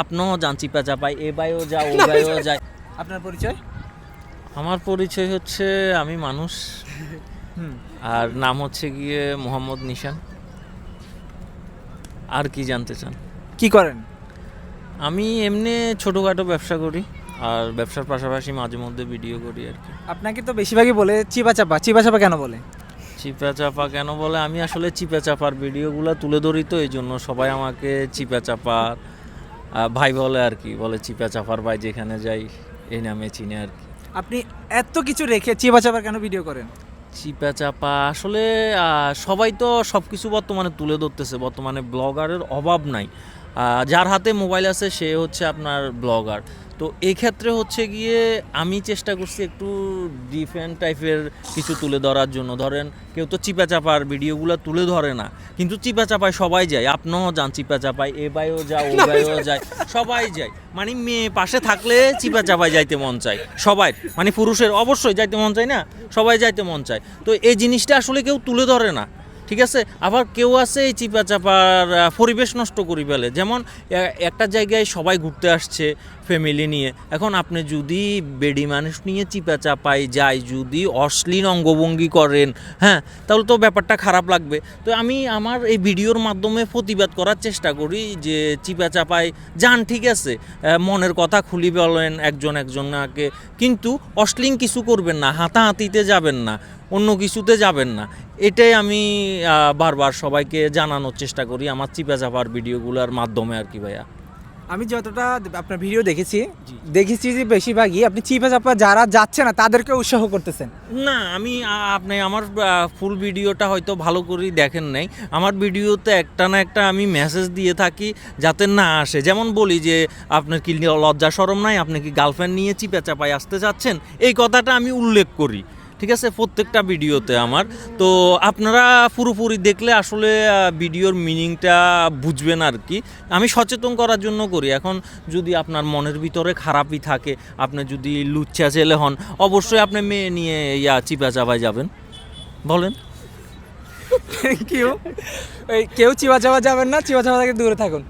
আপনিও যান চিপা চাপাই, এ বাইও যা ও বাইও যায়। আপনার পরিচয়? আমার পরিচয় হচ্ছে আমি মানুষ, হুম। আর নাম হচ্ছে গিয়ে মোহাম্মদ নিশান। আর কি জানতে চান? কি করেন? আমি এমনি ছোটোখাটো ব্যবসা করি, আর ব্যবসার পাশাপাশি মাঝে মধ্যে ভিডিও করি আর কি। আপনাকে তো বেশিরভাগই বলে চিপা চাপা। চিপা চাপা কেন বলে? চিপা চাপা কেন বলে, আমি আসলে চিপা চাপার ভিডিওগুলো তুলে ধরি, তো এই জন্য সবাই আমাকে চিপা চাপার ভাই বলে আর কি, বলে চিপা চাপার ভাই, যেখানে যাই এই নামে চিনে আর কি। আপনি এত কিছু রেখে চিপা চাপা কেন ভিডিও করেন? চিপা চাপা আসলে সবাই তো সব কিছু বর্তমানে তুলে ধরতেছে, বর্তমানে ব্লগারের অভাব নাই। যার হাতে মোবাইল আছে সে হচ্ছে আপনার ব্লগার। তো এই ক্ষেত্রে হচ্ছে গিয়ে আমি চেষ্টা করছি একটু ডিফারেন্ট টাইপের কিছু তুলে ধরার জন্য। ধরেন কেউ তো চিপা চাপার ভিডিওগুলো তুলে ধরে না, কিন্তু চিপা চাপায় সবাই যায়, আপনিও যান চিপা চাপায়, এ বাইও যা ও বাইও যায়, সবাই যায়। মানে মেয়ে পাশে থাকলে চিপা চাপায় যাইতে মন চায় সবাই, মানে পুরুষের অবশ্যই যাইতে মন চায় না, সবাই যাইতে মন চায়। তো এই জিনিসটা আসলে কেউ তুলে ধরে না, ঠিক আছে। আবার কেউ আছে এই চিপা চাপার পরিবেশ নষ্ট করে ফেলে। যেমন একটা জায়গায় সবাই ঘুরতে আসছে ফ্যামিলি নিয়ে, এখন আপনি যদি বেডি মানুষ নিয়ে চিপা চাপাই যায়, যদি অশ্লীল অঙ্গভঙ্গি করেন, হ্যাঁ, তাহলে তো ব্যাপারটা খারাপ লাগবে। তো আমি আমার এই ভিডিওর মাধ্যমে প্রতিবাদ করার চেষ্টা করি যে চিপা চাপাই যান, ঠিক আছে, মনের কথা খুলি বলেন একজন একজনকে, কিন্তু অশ্লীল কিছু করবেন না, হাতাহাতিতে যাবেন না, অন্য কিছুতে যাবেন না। এটাই আমি বারবার সবাইকে জানানোর চেষ্টা করি আমার চিপা চাপার ভিডিওগুলোর মাধ্যমে আর কি ভাইয়া। আমি যতটা আপনার ভিডিও দেখেছি যে বেশিরভাগই আপনি চিপা চাপা যারা যাচ্ছে না তাদেরকে উৎসাহ করতেছেন। না, আমি আপনি আমার ফুল ভিডিওটা হয়তো ভালো করেই দেখেন নাই। আমার ভিডিওতে একটা না একটা আমি মেসেজ দিয়ে থাকি যাতে না আসে। যেমন বলি যে আপনার কি লজ্জা শরম নাই, আপনি কি গার্লফ্রেন্ড নিয়ে চিপা চাপায় আসতে চাচ্ছেন, এই কথাটা আমি উল্লেখ করি, ঠিক আছে, প্রত্যেকটা ভিডিওতে আমার। তো আপনারা পুরোপুরি দেখলে আসলে ভিডিওর মিনিংটা বুঝবেন আর কি। আমি সচেতন করার জন্য করি। এখন যদি আপনার মনের ভিতরে খারাপই থাকে, আপনি যদি লুচ্চা ছেলে হন, অবশ্যই আপনি মেয়ে নিয়ে চিপা চাপায় যাবেন, বলেন। কেউ কেউ চিপা চাপা যাবেন না, চিপা চাপা থেকে দূরে থাকুন।